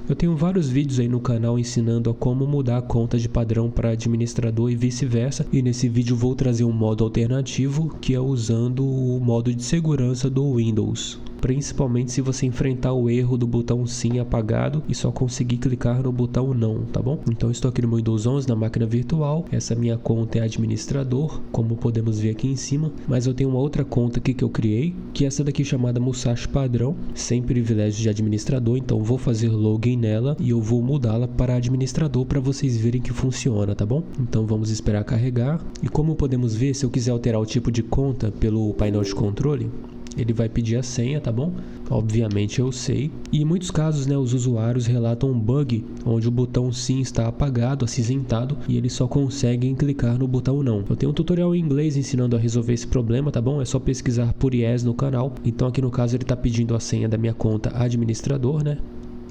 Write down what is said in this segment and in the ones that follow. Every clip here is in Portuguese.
Eu tenho vários vídeos aí no canal ensinando a como mudar a conta de padrão para administrador e vice-versa, e nesse vídeo vou trazer um modo alternativo, que é usando o modo de segurança do Windows. Principalmente se você enfrentar o erro do botão sim apagado e só conseguir clicar no botão não, tá bom? Então estou aqui no Windows 11 na máquina virtual, essa minha conta é administrador, como podemos ver aqui em cima, mas eu tenho uma outra conta aqui que eu criei, que é essa daqui chamada Musashi Padrão, sem privilégio de administrador, então vou fazer login nela e eu vou mudá-la para administrador para vocês verem que funciona, tá bom? Então vamos esperar carregar, e como podemos ver, se eu quiser alterar o tipo de conta pelo painel de controle, ele vai pedir a senha, tá bom? Obviamente eu sei. E em muitos casos, né, os usuários relatam um bug onde o botão sim está apagado, acinzentado, e eles só conseguem clicar no botão não. Eu tenho um tutorial em inglês ensinando a resolver esse problema, tá bom? É só pesquisar por Yes no canal. Então aqui no caso ele está pedindo a senha da minha conta administrador, né?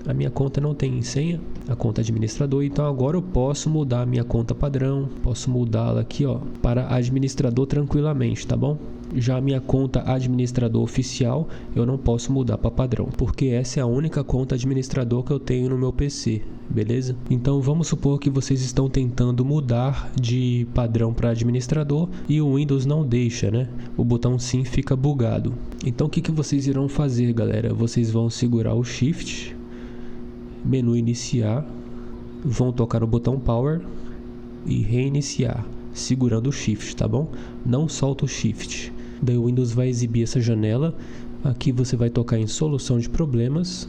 A minha conta não tem senha, a conta administrador, então agora eu posso mudar a minha conta padrão, posso mudá-la aqui, ó, para administrador tranquilamente, tá bom? Já a minha conta administrador oficial, eu não posso mudar para padrão, porque essa é a única conta administrador que eu tenho no meu PC, beleza? Então vamos supor que vocês estão tentando mudar de padrão para administrador e o Windows não deixa, né? O botão sim fica bugado. Então o que vocês irão fazer, galera? Vocês vão segurar o Shift, menu iniciar, vão tocar no botão Power e reiniciar, segurando o Shift, tá bom? Não solta o Shift. Daí o Windows vai exibir essa janela. Aqui você vai tocar em solução de problemas,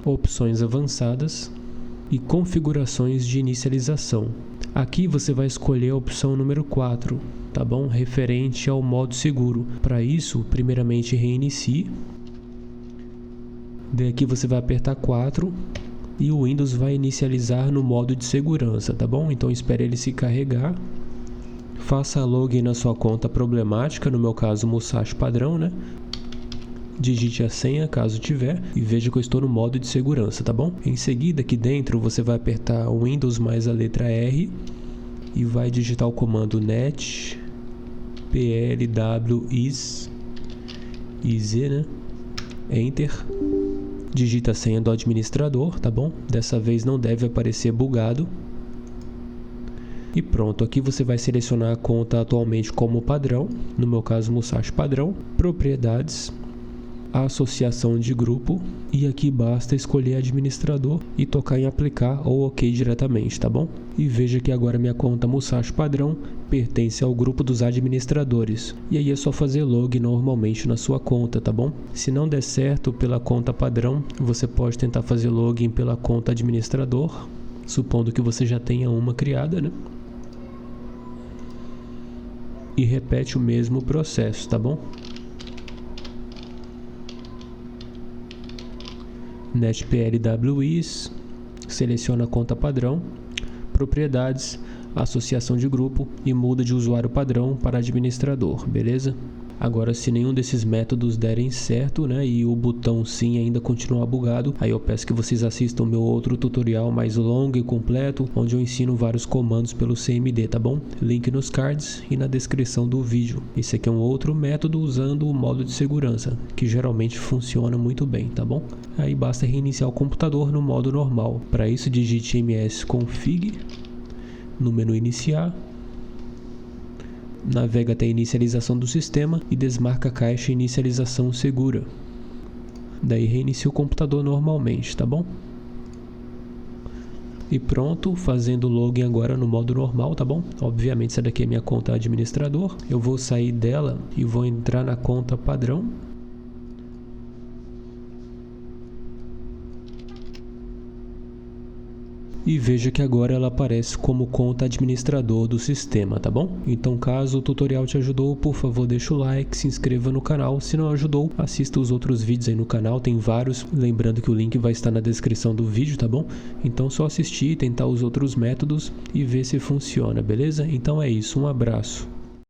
opções avançadas e configurações de inicialização. Aqui você vai escolher a opção número 4, tá bom? Referente ao modo seguro. Para isso, primeiramente reinicie. Daí aqui você vai apertar 4 e o Windows vai inicializar no modo de segurança, tá bom? Então espere ele se carregar. Faça login na sua conta problemática, no meu caso Musashi Padrão, né? Digite a senha caso tiver e veja que eu estou no modo de segurança, tá bom? Em seguida aqui dentro você vai apertar o Windows mais a letra R e vai digitar o comando net plw iz, né? Enter. Digita a senha do administrador, tá bom? Dessa vez não deve aparecer bugado. E pronto, aqui você vai selecionar a conta atualmente como padrão, no meu caso Musashi Padrão, propriedades, associação de grupo, e aqui basta escolher administrador e tocar em aplicar ou ok diretamente, tá bom? E veja que agora minha conta Musashi Padrão pertence ao grupo dos administradores, e aí é só fazer login normalmente na sua conta, tá bom? Se não der certo pela conta padrão, você pode tentar fazer login pela conta administrador, supondo que você já tenha uma criada, né? E repete o mesmo processo, tá bom? Net plw iz, seleciona a conta padrão, propriedades, associação de grupo e muda de usuário padrão para administrador, beleza? Agora, se nenhum desses métodos derem certo, né, e o botão sim ainda continuar bugado, aí eu peço que vocês assistam meu outro tutorial mais longo e completo, onde eu ensino vários comandos pelo CMD, tá bom? Link nos cards e na descrição do vídeo. Esse aqui é um outro método usando o modo de segurança, que geralmente funciona muito bem, tá bom? Aí basta reiniciar o computador no modo normal. Para isso, digite msconfig no menu iniciar, navega até a inicialização do sistema e desmarca a caixa inicialização segura. Daí reinicia o computador normalmente, tá bom? E pronto, fazendo login agora no modo normal, tá bom? Obviamente essa daqui é minha conta administrador. Eu vou sair dela e vou entrar na conta padrão. E veja que agora ela aparece como conta administrador do sistema, tá bom? Então caso o tutorial te ajudou, por favor deixa o like, se inscreva no canal. Se não ajudou, assista os outros vídeos aí no canal, tem vários. Lembrando que o link vai estar na descrição do vídeo, tá bom? Então só assistir, tentar os outros métodos e ver se funciona, beleza? Então é isso, um abraço.